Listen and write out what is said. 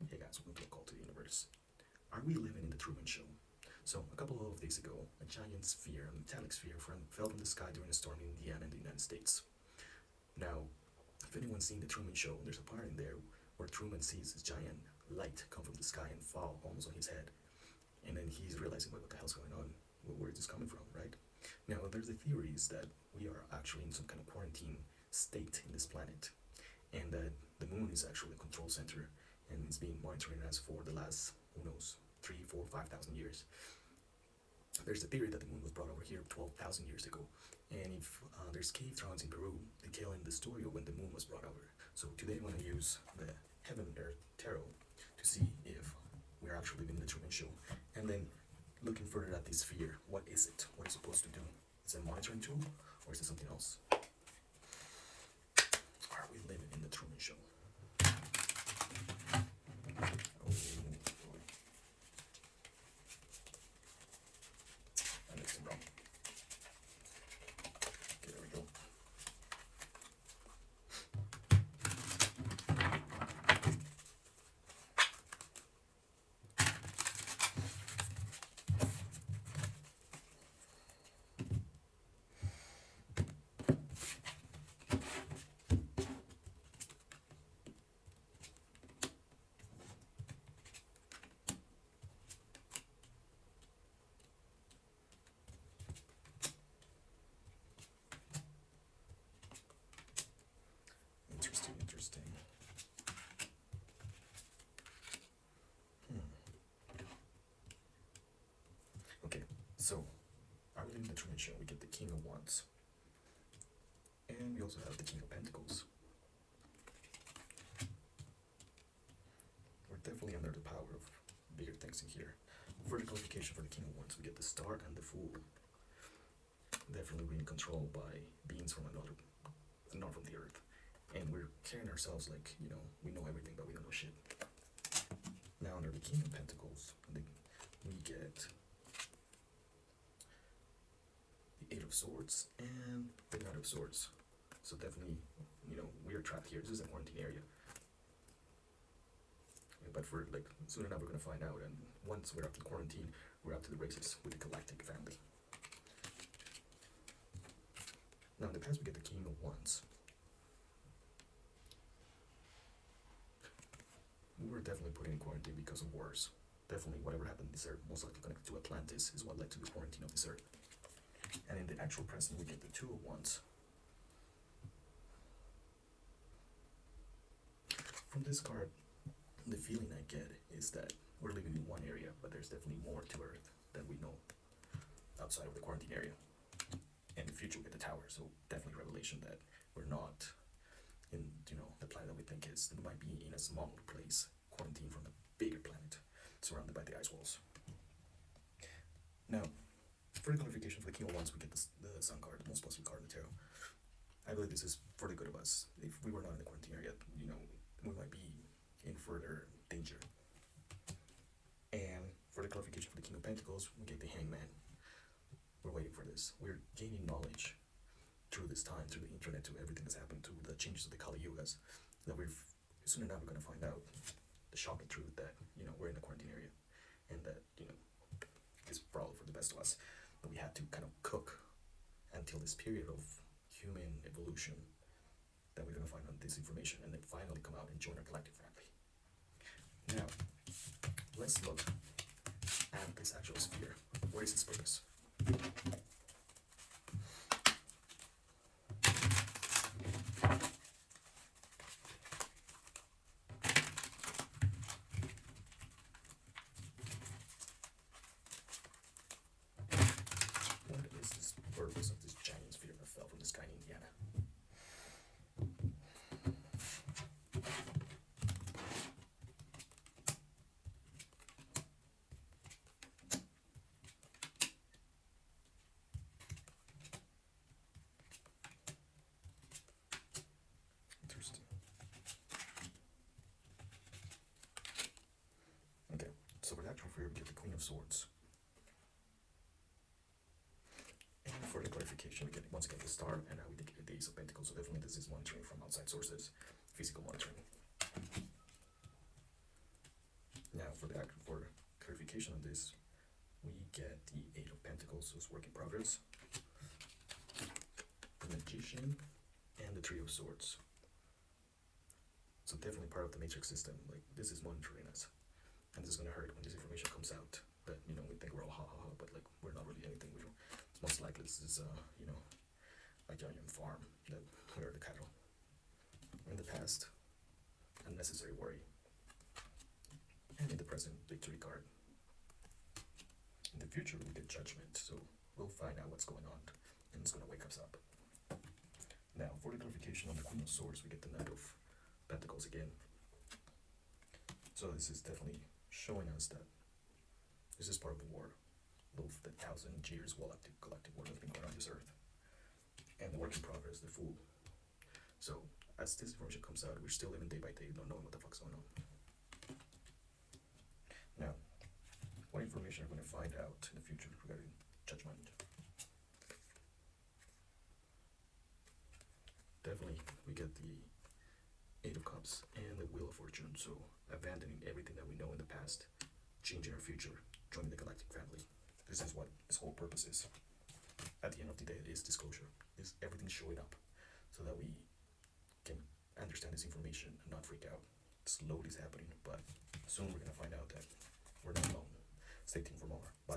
Hey guys, welcome to A Call to the Universe. Are we living in the Truman Show? So, a couple of days ago, a giant sphere, a metallic sphere, fell from the sky during a storm in Indiana in the United States. Now, if anyone's seen the Truman Show, there's a part in there where Truman sees this giant light come from the sky and fall almost on his head. And then he's realizing, what the hell's going on? Where is this coming from, right? Now, there's the theories that we are actually in some kind of quarantine state in this planet, and that the moon is actually a control center, and it's been monitoring us for the last, who knows, 3, 4, 5,000 years. There's the theory that the moon was brought over here 12,000 years ago, and if there's cave drawings in Peru detailing the story of when the moon was brought over. So today I'm going to use the Heaven and Earth Tarot to see if we're actually living in the Truman Show, and then looking further at this sphere. What is it? What is it supposed to do? Is it a monitoring tool, or is it something else? Are we living in the Truman Show? Oh boy. I mixed them wrong. Okay, there we go. Interesting. Okay, so are we in the Truman Show? We get the King of Wands, and we also have the King of Pentacles. We're definitely under the power of bigger things in here. For the qualification for the King of Wands, we get the Star and the Fool. Definitely being controlled by beings from another, not from the Earth. And we're carrying ourselves like, we know everything, but we don't know shit. Now, under the King of Pentacles, we get the Eight of Swords and the Knight of Swords. So definitely, we are trapped here. This is a quarantine area. But for soon enough, we're gonna find out. And once we're out of quarantine, we're out to the races with the galactic family. Now, in the past, we get the King of Wands. We were definitely put in quarantine because of wars. Definitely, whatever happened in this earth, most likely connected to Atlantis, is what led to the quarantine of this earth. And in the actual present, we get the Two of Wands. From this card, the feeling I get is that we're living in one area, but there's definitely more to Earth than we know outside of the quarantine area. In the future, we get the Tower, so definitely revelation that we're not in, the planet that we think is. We might be in a smaller place, quarantined from a bigger planet, surrounded by the ice walls. Now, for the clarification for the King of Wands, we get the Sun card, the most positive card in the tarot. I believe this is for the good of us. If we were not in the quarantine area, we might be in further danger. And for the clarification for the King of Pentacles, we get the Hangman. We're waiting for this. We're gaining knowledge through this time, through the internet, to everything that's happened, to the changes of the Kali Yugas, that soon enough we're going to find out the shocking truth that, we're in the quarantine area, and that, it's probably for the best of us. But we had to kind of cook until this period of human evolution, that we're going to find out this information and then finally come out and join our galactic family. Now, let's look at this actual sphere. What is its purpose? What is this purpose of this giant sphere that fell from the sky in Indiana? Interesting. Okay, so for the actual sphere, we get the Queen of Swords. And for the clarification, we get once again the Star, and now we get the Ace of Pentacles. So definitely this is monitoring from outside sources, physical monitoring. for clarification on this, we get the Eight of Pentacles, who's work in progress, the Magician, and the Three of Swords. So definitely part of the matrix system. Like, this is monitoring us, and this is gonna hurt when this information comes out. That, you know, we think we're all ha ha ha, but like, we're not really anything. It's most likely this is you know, a giant farm that where the cattle. In the past, unnecessary worry, and in the present, victory card. In the future, we get judgment. So we'll find out what's going on, and it's gonna wake us up. Now, for the clarification on the Queen of Swords, we get the Knight of Pentacles again. So this is definitely showing us that this is part of the war, both the 1,000 years galactic war that's been going on this earth, and the work in progress, the Fool. So as this information comes out, we're still living day by day, not knowing what the fuck's going on. Now, what information are we going to find out in the future regarding judgment? Definitely, we get the Eight of Cups and the Wheel of Fortune. So abandoning everything that we know in the past, changing our future, joining the galactic family. This is what this whole purpose is. At the end of the day, it is disclosure. Is everything showing up so that we can understand this information and not freak out. Slowly it's happening, but soon we're gonna find out that we're not alone. Stay tuned for more. Bye.